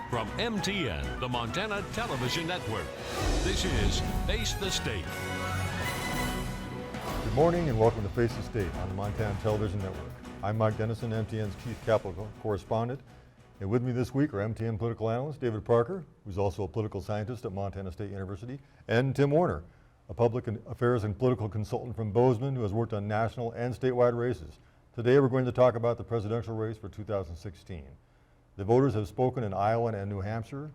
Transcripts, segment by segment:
From MTN, the Montana Television Network, this is Face the State. Good morning and welcome to Face the State on the Montana Television Network. I'm Mike Dennison, MTN's Chief Capital Correspondent. And with me this week are MTN Political Analyst David Parker, who's also a political scientist at Montana State University, and Tim Warner, a public affairs and political consultant from Bozeman who has worked on national and statewide races. Today we're going to talk about the presidential race for 2016. The voters have spoken in Iowa and New Hampshire,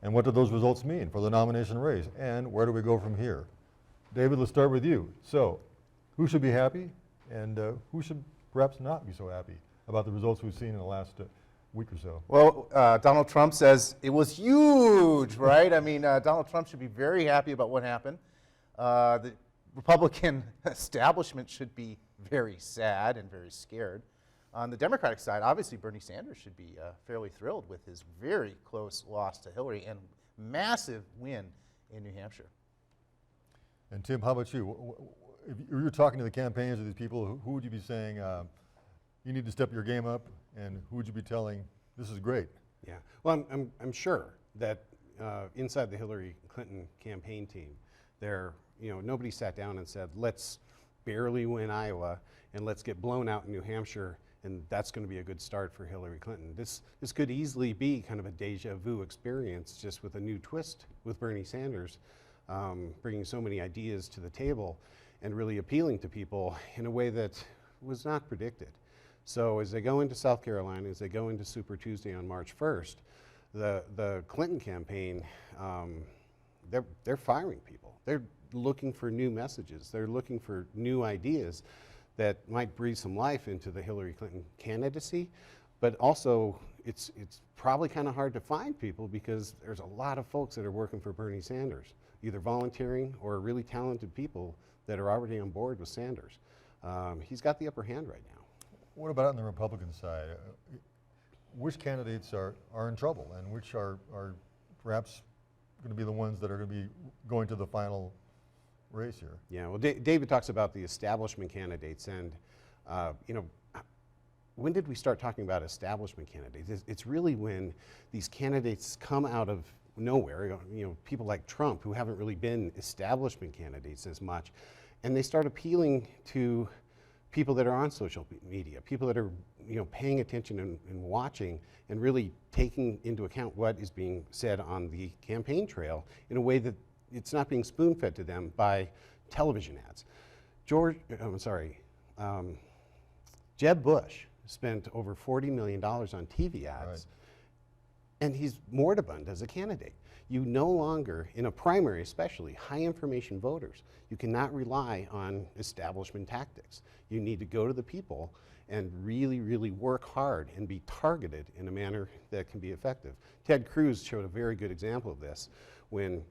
and what do those results mean for the nomination race, and where do we go from here? David, let's start with you. So, who should be happy, and who should perhaps not be so happy about the results we've seen in the last week or so? Well, Donald Trump says it was huge, right? I mean, Donald Trump should be very happy about what happened. The Republican establishment should be very sad and very scared. On the Democratic side, obviously Bernie Sanders should be fairly thrilled with his very close loss to Hillary and massive win in New Hampshire. And Tim, how about you? If you're talking to the campaigns of these people, who would you be saying, you need to step your game up, and who would you be telling, this is great? Yeah, well, I'm sure that inside the Hillary Clinton campaign team, nobody sat down and said, let's barely win Iowa and let's get blown out in New Hampshire, and that's going to be a good start for Hillary Clinton. This could easily be kind of a deja vu experience, just with a new twist with Bernie Sanders, bringing so many ideas to the table and really appealing to people in a way that was not predicted. So as they go into South Carolina, as they go into Super Tuesday on March 1st, the Clinton campaign, they're firing people. They're looking for new messages. They're looking for new ideas that might breathe some life into the Hillary Clinton candidacy, but also it's probably kind of hard to find people because there's a lot of folks that are working for Bernie Sanders, either volunteering or really talented people that are already on board with Sanders. He's got the upper hand right now. What about on the Republican side? Which candidates are in trouble, and which are perhaps going to be the ones that are going to be going to the final race here? Yeah, well, David talks about the establishment candidates, and when did we start talking about establishment candidates? It's really when these candidates come out of nowhere, people like Trump, who haven't really been establishment candidates as much, and they start appealing to people that are on social media, people that are paying attention and watching and really taking into account what is being said on the campaign trail in a way that it's not being spoon-fed to them by television ads. Jeb Bush spent over $40 million on TV ads, right, and he's moribund as a candidate. You no longer, in a primary especially, high information voters, you cannot rely on establishment tactics. You need to go to the people and really, really work hard and be targeted in a manner that can be effective. Ted Cruz showed a very good example of this when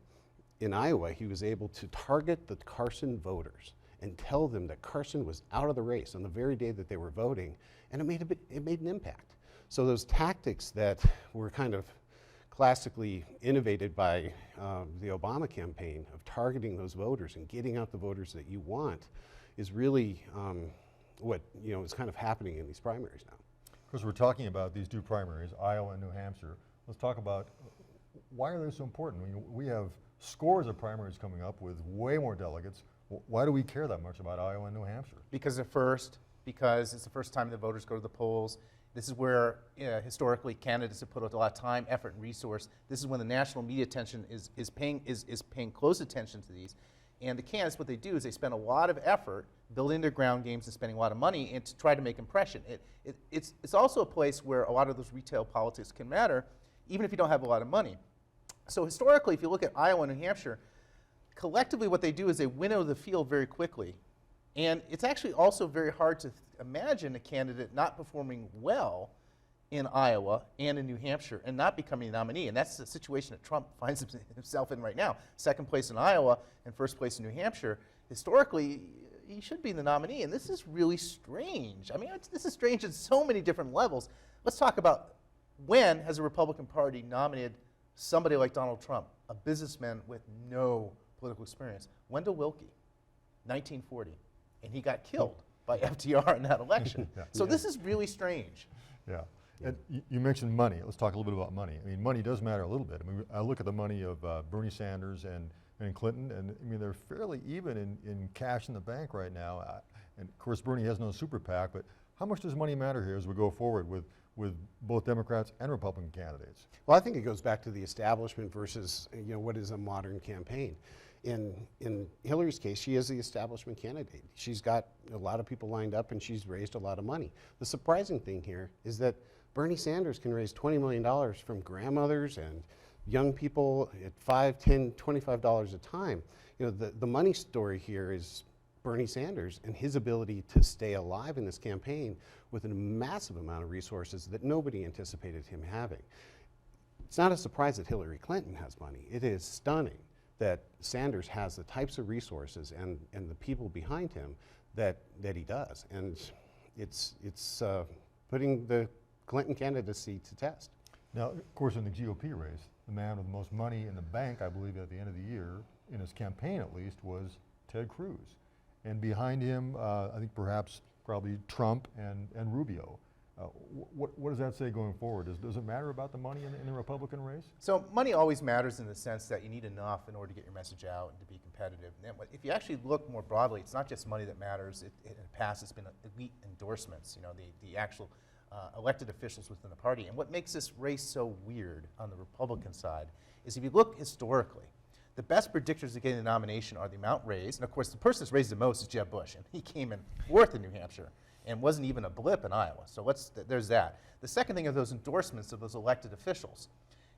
in Iowa he was able to target the Carson voters and tell them that Carson was out of the race on the very day that they were voting, and it made an impact. So those tactics that were kind of classically innovated by the Obama campaign of targeting those voters and getting out the voters that you want is really what is kind of happening in these primaries now. Of course, we're talking about these two primaries, Iowa and New Hampshire. Let's talk about why are they so important? I mean, we have scores of primaries coming up with way more delegates. Why do we care that much about Iowa and New Hampshire? Because it's the first time the voters go to the polls. This is where historically candidates have put a lot of time, effort, and resource. This is when the national media attention is paying close attention to these. And the candidates, what they do is they spend a lot of effort building their ground games and spending a lot of money and to try to make impression. It's also a place where a lot of those retail politics can matter, even if you don't have a lot of money. So historically, if you look at Iowa and New Hampshire, collectively what they do is they winnow the field very quickly. And it's actually also very hard to imagine a candidate not performing well in Iowa and in New Hampshire and not becoming a nominee. And that's the situation that Trump finds himself in right now. Second place in Iowa and first place in New Hampshire. Historically, he should be the nominee. And this is really strange. I mean, this is strange at so many different levels. Let's talk about when has the Republican Party nominated somebody like Donald Trump, a businessman with no political experience. Wendell Willkie, 1940, and he got killed by FDR in that election. Yeah. So this is really strange. Yeah. And you mentioned money. Let's talk a little bit about money. I mean, money does matter a little bit. I mean, I look at the money of Bernie Sanders and Clinton, and I mean, they're fairly even in cash in the bank right now. And of course, Bernie has no super PAC, but how much does money matter here as we go forward with both Democrats and Republican candidates? Well, I think it goes back to the establishment versus what is a modern campaign. In Hillary's case, she is the establishment candidate. She's got a lot of people lined up and she's raised a lot of money. The surprising thing here is that Bernie Sanders can raise $20 million from grandmothers and young people at $5, $10, $25 a time. The money story here is Bernie Sanders and his ability to stay alive in this campaign with a massive amount of resources that nobody anticipated him having. It's not a surprise that Hillary Clinton has money. It is stunning that Sanders has the types of resources and the people behind him that he does. And it's putting the Clinton candidacy to test. Now, of course, in the GOP race, the man with the most money in the bank, I believe at the end of the year, in his campaign at least, was Ted Cruz. And behind him, I think probably Trump and Rubio. What does that say going forward? Does it matter about the money in the Republican race? So money always matters in the sense that you need enough in order to get your message out and to be competitive. And if you actually look more broadly, it's not just money that matters. In the past, it's been elite endorsements, the actual elected officials within the party. And what makes this race so weird on the Republican side is if you look historically, the best predictors of getting the nomination are the amount raised. And of course, the person that's raised the most is Jeb Bush. And he came in fourth in New Hampshire and wasn't even a blip in Iowa. So there's that. The second thing are those endorsements of those elected officials.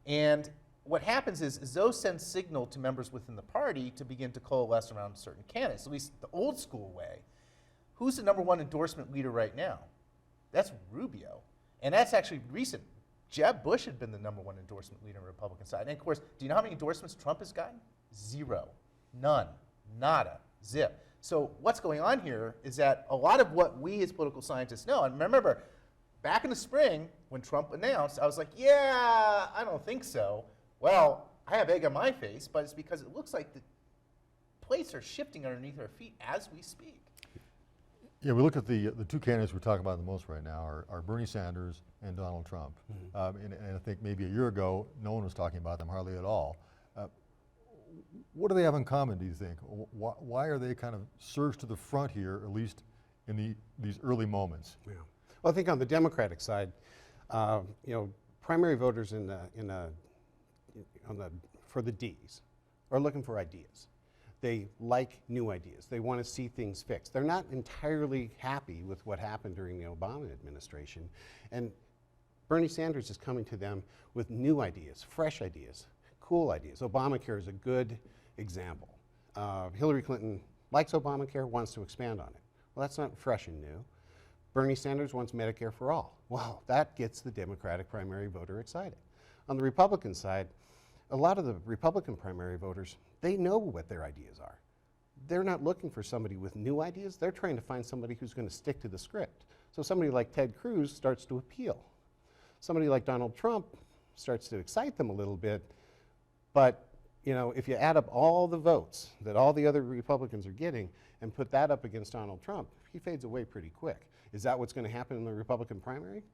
And what happens is those send signal to members within the party to begin to coalesce around certain candidates, at least the old school way. Who's the #1 endorsement leader right now? That's Rubio. And that's actually recent. Jeb Bush had been the #1 endorsement leader on the Republican side. And of course, do you know how many endorsements Trump has gotten? 0. None. Nada. Zip. So what's going on here is that a lot of what we as political scientists know, and remember, back in the spring when Trump announced, I was like, yeah, I don't think so. Well, I have egg on my face, but it's because it looks like the plates are shifting underneath our feet as we speak. Yeah, we look at the two candidates we're talking about the most right now are Bernie Sanders and Donald Trump. Mm-hmm. And I think maybe a year ago, no one was talking about them hardly at all. What do they have in common, do you think? Why are they kind of surged to the front here, at least in these early moments? Yeah. Well, I think on the Democratic side, primary voters for the Ds are looking for ideas. They like new ideas. They want to see things fixed. They're not entirely happy with what happened during the Obama administration. And Bernie Sanders is coming to them with new ideas, fresh ideas, cool ideas. Obamacare is a good example. Hillary Clinton likes Obamacare, wants to expand on it. Well, that's not fresh and new. Bernie Sanders wants Medicare for all. Well, that gets the Democratic primary voter excited. On the Republican side, a lot of the Republican primary voters, they know what their ideas are. They're not looking for somebody with new ideas. They're trying to find somebody who's going to stick to the script. So somebody like Ted Cruz starts to appeal. Somebody like Donald Trump starts to excite them a little bit. But if you add up all the votes that all the other Republicans are getting and put that up against Donald Trump, he fades away pretty quick. Is that what's going to happen in the Republican primary?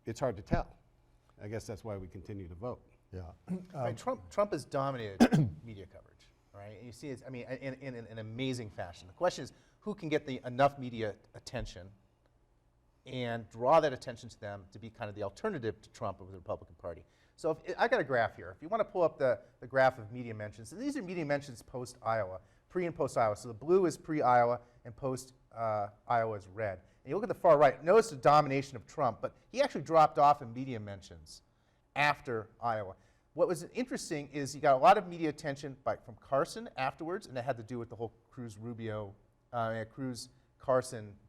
It's hard to tell. I guess that's why we continue to vote. Yeah. Right, Trump has dominated media coverage, right? And you see, in an amazing fashion. The question is, who can get enough media attention and draw that attention to them to be kind of the alternative to Trump of the Republican Party? So I got a graph here. If you want to pull up the graph of media mentions, and these are media mentions post-Iowa, pre and post-Iowa. So the blue is pre-Iowa and post-Iowa is red. And you look at the far right, notice the domination of Trump, but he actually dropped off in media mentions after Iowa. What was interesting is you got a lot of media attention from Carson afterwards, and that had to do with the whole Cruz-Carson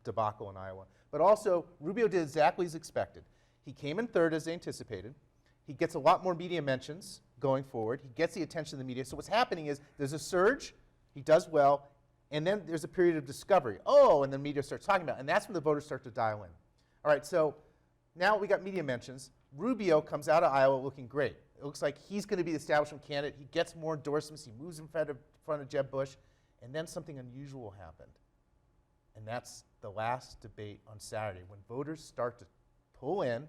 debacle in Iowa. But also, Rubio did exactly as expected. He came in third as they anticipated. He gets a lot more media mentions going forward. He gets the attention of the media. So what's happening is there's a surge, he does well, and then there's a period of discovery. Oh, and then media starts talking about it, and that's when the voters start to dial in. All right, so now we got media mentions. Rubio comes out of Iowa looking great. It looks like he's going to be the establishment candidate. He gets more endorsements. He moves in front of Jeb Bush. And then something unusual happened. And that's the last debate on Saturday, when voters start to pull in,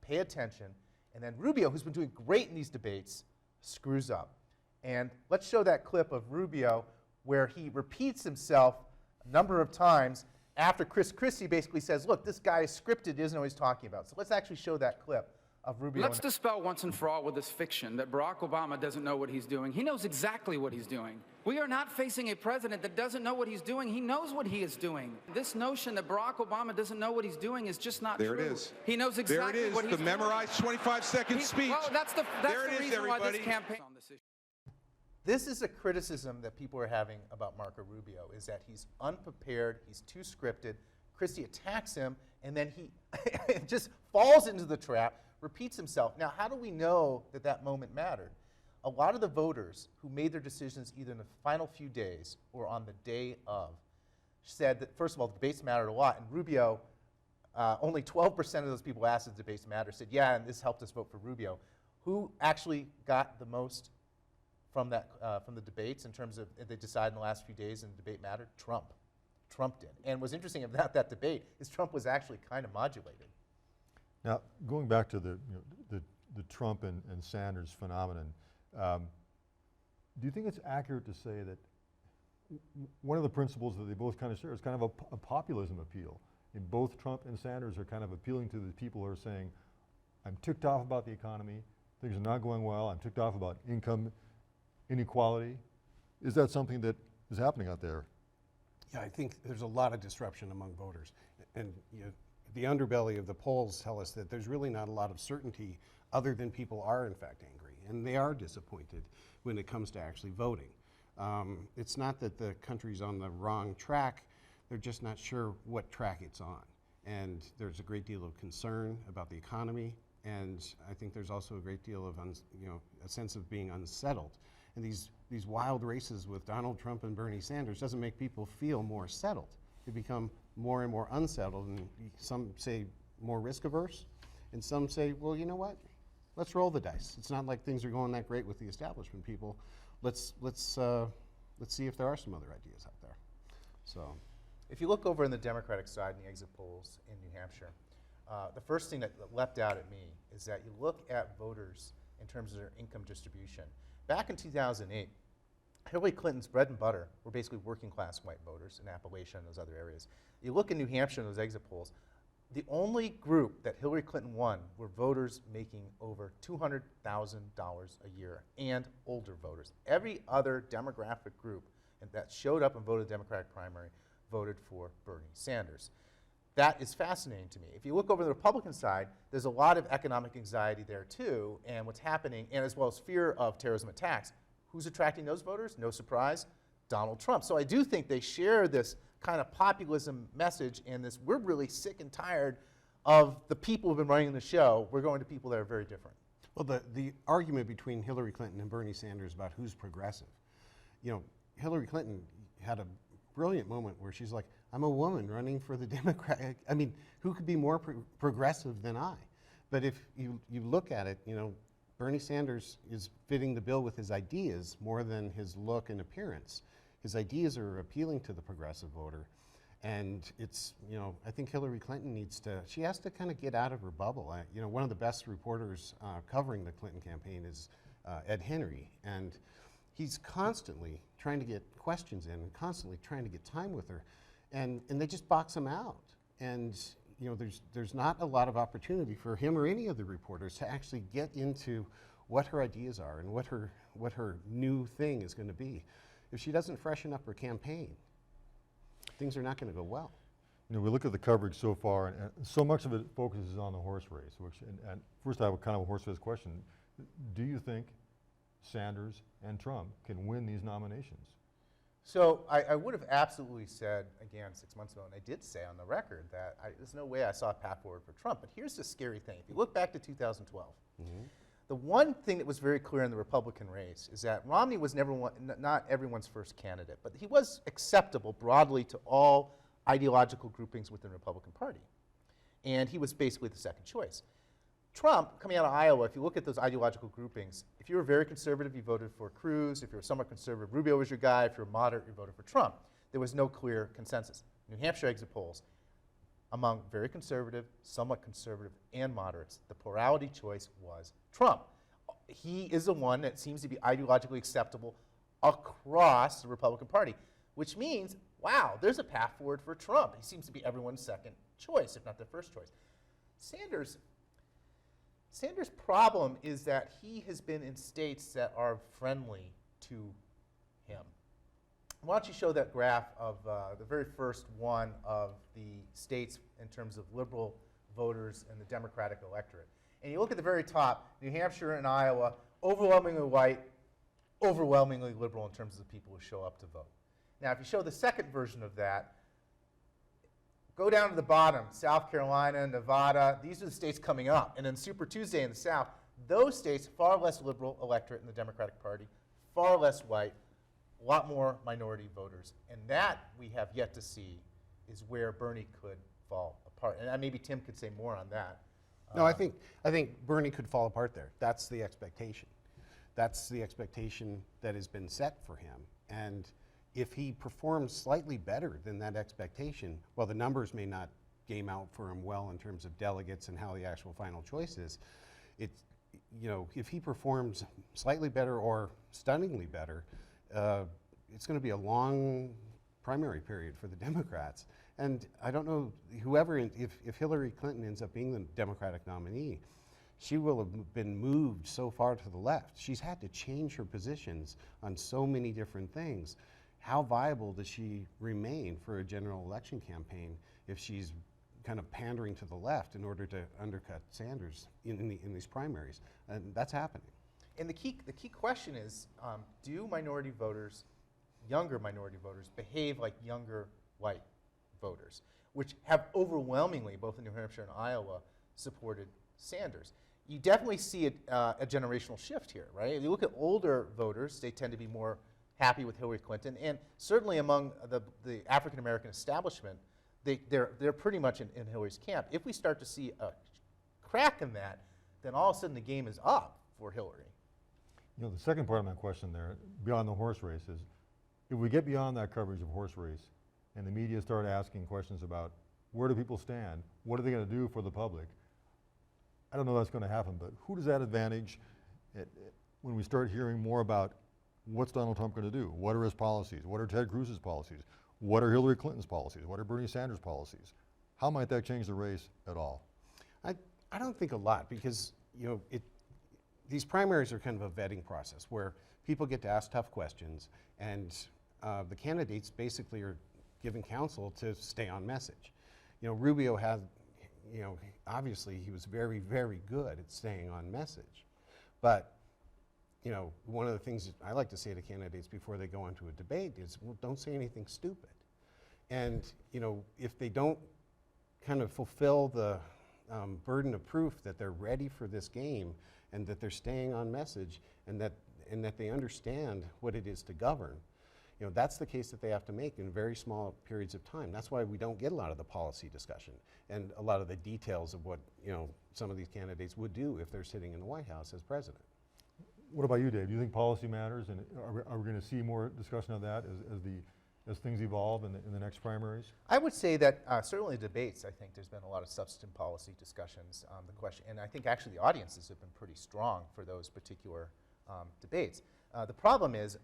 pay attention, and then Rubio, who's been doing great in these debates, screws up. And let's show that clip of Rubio where he repeats himself a number of times after Chris Christie basically says, look, this guy is scripted, he doesn't know what he's talking about. So let's actually show that clip of Rubio. Let's dispel once and for all with this fiction that Barack Obama doesn't know what he's doing. He knows exactly what he's doing. We are not facing a president that doesn't know what he's doing. He knows what he is doing. This notion that Barack Obama doesn't know what he's doing is just not true. There it is. He knows exactly what he's doing. The memorized 25-second speech. Well, that's the reason why this campaign on this issue. This is a criticism that people are having about Marco Rubio, is that he's unprepared, he's too scripted. Christie attacks him, and then he just falls into the trap, repeats himself. Now, how do we know that that moment mattered? A lot of the voters who made their decisions either in the final few days or on the day of said that, first of all, the debates mattered a lot, and Rubio, only 12% of those people asked if the debates mattered said, yeah, and this helped us vote for Rubio. Who actually got the most from the debates in terms of if they decided in the last few days and the debate mattered? Trump. Trump did. And what's interesting about that debate is Trump was actually kind of modulated. Now, going back to the Trump and Sanders phenomenon, do you think it's accurate to say that one of the principles that they both kind of share is kind of a populism appeal? And both Trump and Sanders are kind of appealing to the people who are saying, I'm ticked off about the economy, things are not going well, I'm ticked off about income inequality. Is that something that is happening out there? Yeah, I think there's a lot of disruption among voters. And the underbelly of the polls tell us that there's really not a lot of certainty other than people are in fact angry. And they are disappointed when it comes to actually voting. It's not that the country's on the wrong track, they're just not sure what track it's on. And there's a great deal of concern about the economy, and I think there's also a great deal of a sense of being unsettled. And these wild races with Donald Trump and Bernie Sanders doesn't make people feel more settled. They become more and more unsettled, and some say more risk averse, and some say, well, you know what? Let's roll the dice. It's not like things are going that great with the establishment people. Let's see if there are some other ideas out there. So, if you look over in the Democratic side in the exit polls in New Hampshire, the first thing that leapt out at me is that you look at voters in terms of their income distribution. Back in 2008, Hillary Clinton's bread and butter were basically working class white voters in Appalachia and those other areas. You look in New Hampshire in those exit polls, the only group that Hillary Clinton won were voters making over $200,000 a year and older voters. Every other demographic group that showed up and voted the Democratic primary voted for Bernie Sanders. That is fascinating to me. If you look over the Republican side, there's a lot of economic anxiety there too, and what's happening, and as well as fear of terrorism attacks. Who's attracting those voters? No surprise, Donald Trump. So I do think they share this kind of populism message and this, we're really sick and tired of the people who've been running the show. We're going to people that are very different. well, the argument between Hillary Clinton and Bernie Sanders about who's progressive, Hillary Clinton had a brilliant moment where she's like, I'm a woman running for the Democratic. I mean, who could be more progressive than I? But if you look at it, Bernie Sanders is fitting the bill with his ideas more than his look and appearance. His ideas are appealing to the progressive voter. And it's, I think Hillary Clinton she has to kind of get out of her bubble. One of the best reporters covering the Clinton campaign is Ed Henry. And he's constantly trying to get questions in and constantly trying to get time with her. And they just box him out. And there's not a lot of opportunity for him or any of the reporters to actually get into what her ideas are and what her new thing is going to be. If she doesn't freshen up her campaign, things are not going to go well. We look at the coverage so far, and so much of it focuses on the horse race. And first, I have a kind of a horse race question: do you think Sanders and Trump can win these nominations? So I would have absolutely said, again, 6 months ago, and I did say on the record that there's no way I saw a path forward for Trump. But here's the scary thing. If you look back to 2012, the one thing that was very clear in the Republican race is that Romney was not everyone's first candidate, but he was acceptable broadly to all ideological groupings within the Republican Party. And he was basically the second choice. Trump, coming out of Iowa, if you look at those ideological groupings, if you were very conservative, you voted for Cruz. If you were somewhat conservative, Rubio was your guy. If you were moderate, you voted for Trump. There was no clear consensus. New Hampshire exit polls, among very conservative, somewhat conservative, and moderates. The plurality choice was Trump. He is the one that seems to be ideologically acceptable across the Republican Party, which means, wow, there's a path forward for Trump. He seems to be everyone's second choice, if not their first choice. Sanders' problem is that he has been in states that are friendly to him. Why don't you show that graph of the very first one of the states in terms of liberal voters and the Democratic electorate. And you look at the very top, New Hampshire and Iowa, overwhelmingly white, overwhelmingly liberal in terms of the people who show up to vote. Now, if you show the second version of that, go down to the bottom, South Carolina, Nevada, these are the states coming up. And then Super Tuesday in the South, those states, far less liberal electorate in the Democratic Party, far less white, a lot more minority voters. And that we have yet to see is where Bernie could fall apart. And maybe Tim could say more on that. No, I think Bernie could fall apart there. That's the expectation. That's the expectation that has been set for him. And if he performs slightly better than that expectation, well, the numbers may not game out for him well in terms of delegates and how the actual final choice is. It's, you know, if he performs slightly better or stunningly better, it's going to be a long primary period for the Democrats. And I don't know, if Hillary Clinton ends up being the Democratic nominee, she will have been moved so far to the left. She's had to change her positions on so many different things. How viable does she remain for a general election campaign if she's kind of pandering to the left in order to undercut Sanders in these primaries? And that's happening. And the key question is, do minority voters, younger minority voters, behave like younger white voters, which have overwhelmingly, both in New Hampshire and Iowa, supported Sanders? You definitely see a generational shift here, right? If you look at older voters, they tend to be more happy with Hillary Clinton, and certainly among the African-American establishment, they're pretty much in Hillary's camp. If we start to see a crack in that, then all of a sudden the game is up for Hillary. You know, the second part of my question there, beyond the horse race, is if we get beyond that coverage of horse race and the media start asking questions about where do people stand, what are they going to do for the public, I don't know that's going to happen, but who does that advantage when we start hearing more about what's Donald Trump going to do? What are his policies? What are Ted Cruz's policies? What are Hillary Clinton's policies? What are Bernie Sanders' policies? How might that change the race at all? I don't think a lot, because you know these primaries are kind of a vetting process where people get to ask tough questions, and the candidates basically are given counsel to stay on message. You know, Rubio had, you know, obviously he was very, very good at staying on message, but you know, one of the things I like to say to candidates before they go into a debate is, well, don't say anything stupid. And you know, if they don't kind of fulfill the burden of proof that they're ready for this game and that they're staying on message and that they understand what it is to govern, you know, that's the case that they have to make in very small periods of time. That's why we don't get a lot of the policy discussion and a lot of the details of what, you know, some of these candidates would do if they're sitting in the White House as president. What about you, Dave? Do you think policy matters, and are we going to see more discussion of that as things evolve in the next primaries? I would say that certainly debates, I think there's been a lot of substantive policy discussions on the question, and I think actually the audiences have been pretty strong for those particular debates. The problem is,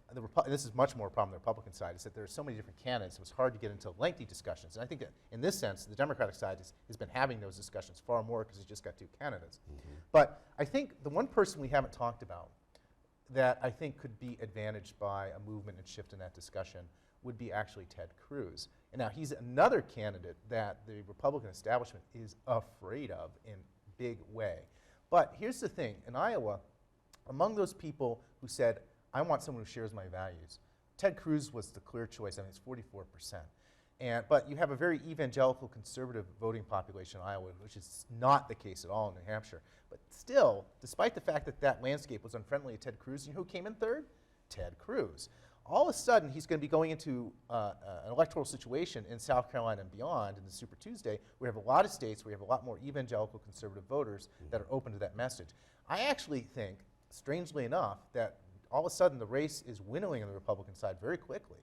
this is much more a problem on the Republican side, is that there are so many different candidates, it was hard to get into lengthy discussions. And I think that in this sense, the Democratic side has been having those discussions far more because it's just got two candidates. Mm-hmm. But I think the one person we haven't talked about that I think could be advantaged by a movement and shift in that discussion would be actually Ted Cruz. And now he's another candidate that the Republican establishment is afraid of in a big way. But here's the thing, in Iowa, among those people who said, I want someone who shares my values, Ted Cruz was the clear choice. I mean, it's 44%. But you have a very evangelical conservative voting population in Iowa, which is not the case at all in New Hampshire. But still, despite the fact that that landscape was unfriendly to Ted Cruz, you know who came in third? Ted Cruz. All of a sudden, he's going to be going into an electoral situation in South Carolina and beyond in the Super Tuesday. We have a lot of states where we have a lot more evangelical conservative voters that are open to that message. I actually think, strangely enough, that all of a sudden the race is winnowing on the Republican side very quickly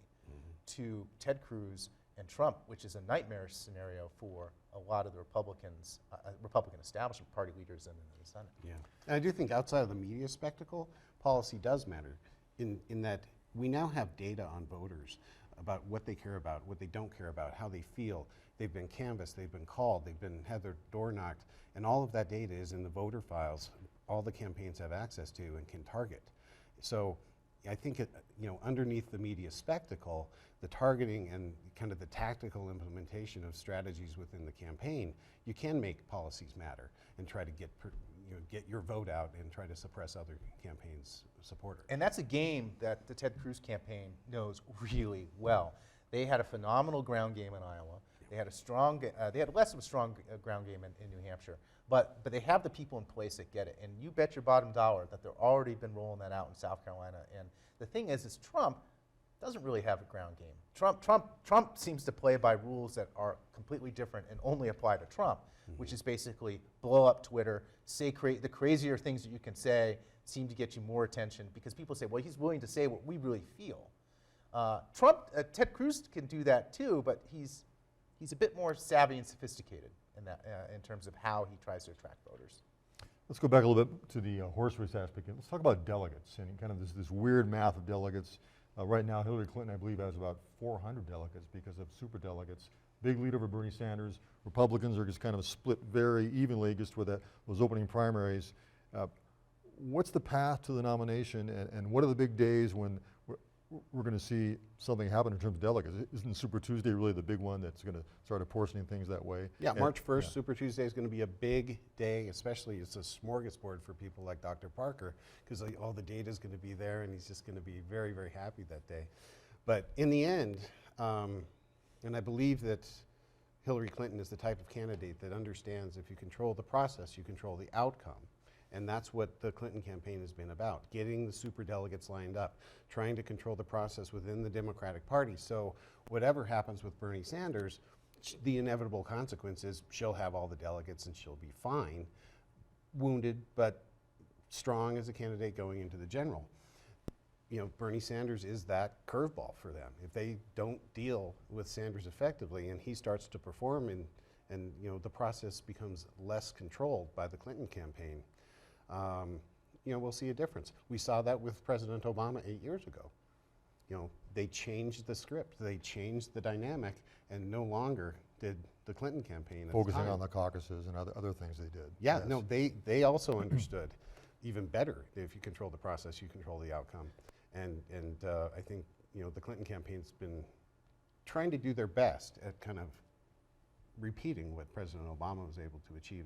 to Ted Cruz and Trump, which is a nightmare scenario for a lot of the Republicans, Republican establishment party leaders in the Senate. Yeah, and I do think outside of the media spectacle, policy does matter in that we now have data on voters about what they care about, what they don't care about, how they feel. They've been canvassed, they've been called, had their door knocked, and all of that data is in the voter files. All the campaigns have access to and can target. So I think underneath the media spectacle, the targeting and kind of the tactical implementation of strategies within the campaign, you can make policies matter and try to get your vote out and try to suppress other campaigns' supporters. And that's a game that the Ted Cruz campaign knows really well. They had a phenomenal ground game in Iowa. They had a strong, they had less of a strong ground game in New Hampshire, but they have the people in place that get it. And you bet your bottom dollar that they've already been rolling that out in South Carolina. And the thing is Trump doesn't really have a ground game. Trump seems to play by rules that are completely different and only apply to Trump, which is basically blow up Twitter, say the crazier things that you can say seem to get you more attention because people say, well, he's willing to say what we really feel. Ted Cruz can do that too, but he's a bit more savvy and sophisticated in that, in terms of how he tries to attract voters. Let's go back a little bit to the horse race aspect. Let's talk about delegates and kind of this weird math of delegates. Right now, Hillary Clinton, I believe, has about 400 delegates because of superdelegates. Big lead over Bernie Sanders. Republicans are just kind of split very evenly just with those opening primaries. What's the path to the nomination, and what are the big days when we're going to see something happen in terms of delegates? Isn't Super Tuesday really the big one that's going to start apportioning things that way? Yeah, March 1st, Super Tuesday is going to be a big day, especially it's a smorgasbord for people like Dr. Parker, because all the data is going to be there, and he's just going to be very, very happy that day. But in the end, and I believe that Hillary Clinton is the type of candidate that understands if you control the process, you control the outcome. And that's what the Clinton campaign has been about, getting the superdelegates lined up, trying to control the process within the Democratic Party. So whatever happens with Bernie Sanders, the inevitable consequence is she'll have all the delegates and she'll be fine, wounded but strong as a candidate going into the general. Bernie Sanders is that curveball for them. If they don't deal with Sanders effectively and he starts to perform and the process becomes less controlled by the Clinton campaign, we'll see a difference. We saw that with President Obama 8 years ago. They changed the script, they changed the dynamic, and no longer did the Clinton campaign focusing on the caucuses and other things they did. Yeah, yes. No, they also understood even better that if you control the process, you control the outcome. And I think the Clinton campaign's been trying to do their best at kind of repeating what President Obama was able to achieve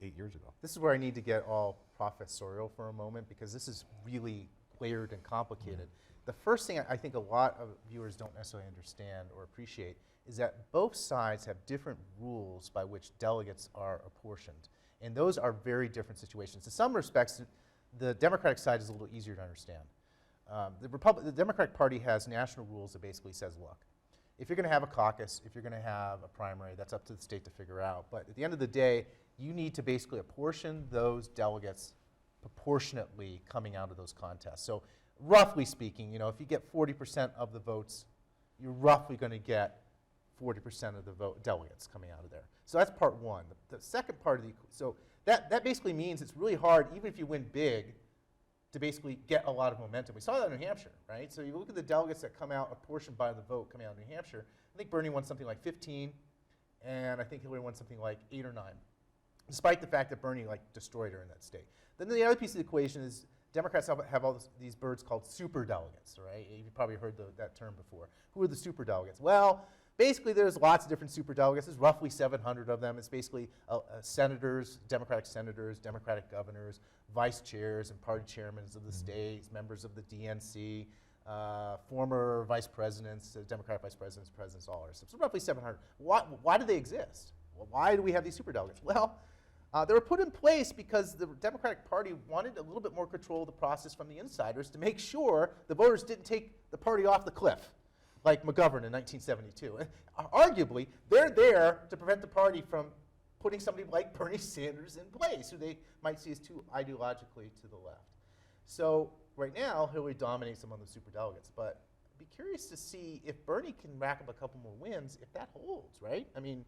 8 years ago. This is where I need to get all professorial for a moment because this is really layered and complicated. The first thing I think a lot of viewers don't necessarily understand or appreciate is that both sides have different rules by which delegates are apportioned. And those are very different situations. In some respects, the Democratic side is a little easier to understand. The Democratic Party has national rules that basically says, look, if you're going to have a caucus, if you're going to have a primary, that's up to the state to figure out. But at the end of the day, you need to basically apportion those delegates proportionately coming out of those contests. So roughly speaking, if you get 40% of the votes, you're roughly going to get 40% of the delegates coming out of there. So that's part one. The second part of so that basically means it's really hard, even if you win big, to basically get a lot of momentum. We saw that in New Hampshire, right? So you look at the delegates that come out apportioned by the vote coming out of New Hampshire. I think Bernie won something like 15, and I think Hillary won something like 8 or 9, despite the fact that Bernie destroyed her in that state. Then the other piece of the equation is Democrats have all these birds called superdelegates, right? You've probably heard that term before. Who are the superdelegates? Well, basically there's lots of different superdelegates. There's roughly 700 of them. It's basically senators, Democratic governors, vice chairs and party chairmen of the states, members of the DNC, former vice presidents, Democratic vice presidents, presidents, all our stuff. So roughly 700. Why do they exist? Well, why do we have these superdelegates? Well, they were put in place because the Democratic Party wanted a little bit more control of the process from the insiders to make sure the voters didn't take the party off the cliff, like McGovern in 1972. Arguably, they're there to prevent the party from putting somebody like Bernie Sanders in place, who they might see as too ideologically to the left. So right now, Hillary dominates among the superdelegates, but I'd be curious to see if Bernie can rack up a couple more wins, if that holds, right? I mean,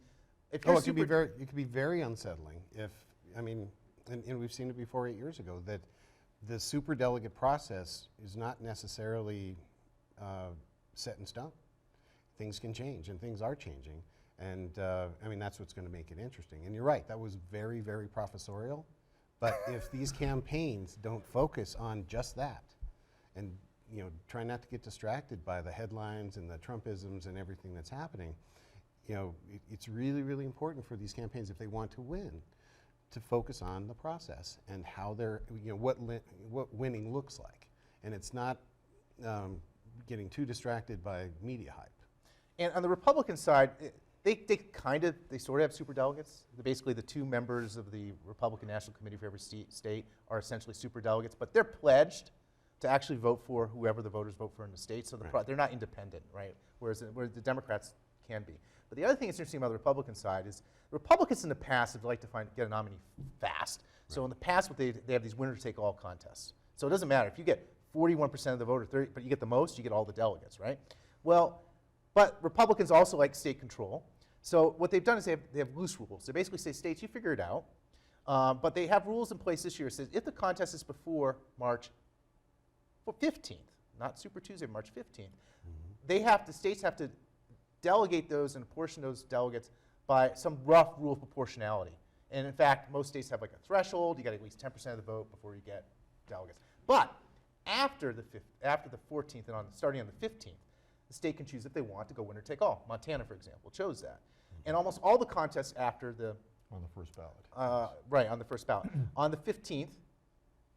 If Oh, you're it could be very unsettling if, I mean, and we've seen it before 8 years ago, that the superdelegate process is not necessarily set in stone. Things can change, and things are changing. And I mean, that's what's going to make it interesting. And you're right, that was very, very professorial. But if these campaigns don't focus on just that, and try not to get distracted by the headlines and the Trumpisms and everything that's happening, it's really, really important for these campaigns, if they want to win, to focus on the process and how they're, what winning looks like. And it's not getting too distracted by media hype. And on the Republican side, they sort of have superdelegates. Basically, the 2 members of the Republican National Committee for every state are essentially superdelegates, but they're pledged to actually vote for whoever the voters vote for in the state, so they're not independent, right? Whereas the Democrats can be. But the other thing that's interesting about the Republican side is Republicans in the past have liked to get a nominee fast. Right. So in the past, they have these winner-take-all contests. So it doesn't matter if you get 41% of the vote, or 30, but you get the most, you get all the delegates, right? Well, but Republicans also like state control. So what they've done is they have loose rules. They basically say, states, you figure it out. But they have rules in place this year that says if the contest is before March 15th, not Super Tuesday, March 15th, states have to delegate those and apportion those delegates by some rough rule of proportionality. And in fact, most states have like a threshold. You got at least 10% of the vote before you get delegates. But after the 14th and starting on the 15th, the state can choose if they want to go winner take all. Montana, for example, chose that. And almost all the contests after the On the first ballot. right, on the first ballot. On the 15th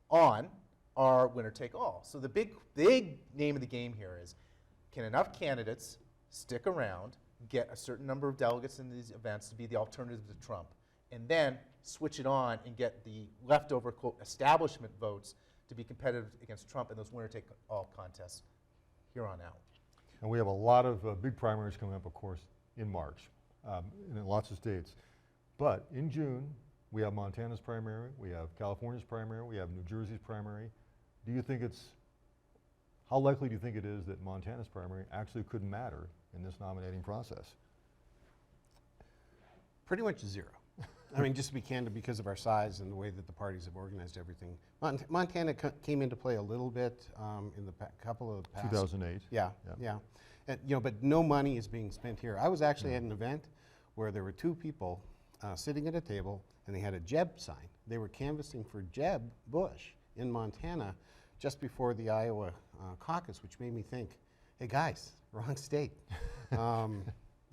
on are winner take all. So the big name of the game here is, can enough candidates stick around, get a certain number of delegates in these events to be the alternative to Trump, and then switch it on and get the leftover, quote, establishment votes to be competitive against Trump in those winner take all contests here on out. And we have a lot of big primaries coming up, of course, in March, in lots of states. But in June, we have Montana's primary, we have California's primary, we have New Jersey's primary. How likely do you think it is that Montana's primary actually could matter in this nominating process? Pretty much 0. I mean, just to be candid, because of our size and the way that the parties have organized everything. Montana came into play a little bit in the couple of past. 2008. Yeah. And, but no money is being spent here. I was actually at an event where there were 2 people sitting at a table, and they had a Jeb sign. They were canvassing for Jeb Bush in Montana just before the Iowa caucus, which made me think, hey guys, wrong state.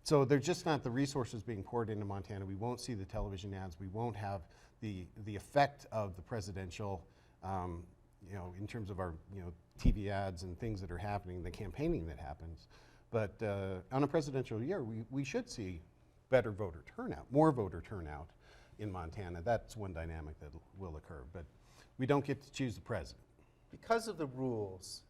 So there's just not the resources being poured into Montana. We won't see the television ads. We won't have the effect of the presidential, in terms of our TV ads and things that are happening, the campaigning that happens. But on a presidential year, we should see better voter turnout, more voter turnout in Montana. That's one dynamic that will occur. But we don't get to choose the president. Because of the rules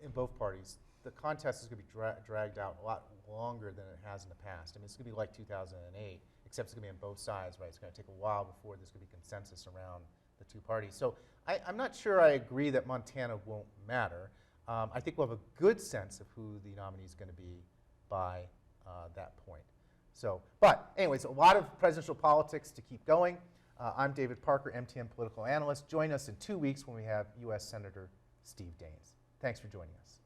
in both parties, the contest is going to be dragged out a lot longer than it has in the past. I mean, it's going to be like 2008, except it's going to be on both sides, right? It's going to take a while before there's going to be consensus around the 2 parties. So I'm not sure I agree that Montana won't matter. I think we'll have a good sense of who the nominee is going to be by that point. So, but anyways, a lot of presidential politics to keep going. I'm David Parker, MTN Political Analyst. Join us in 2 weeks when we have U.S. Senator Steve Daines. Thanks for joining us.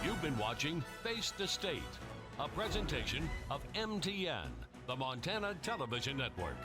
You've been watching Face the State, a presentation of MTN, the Montana Television Network.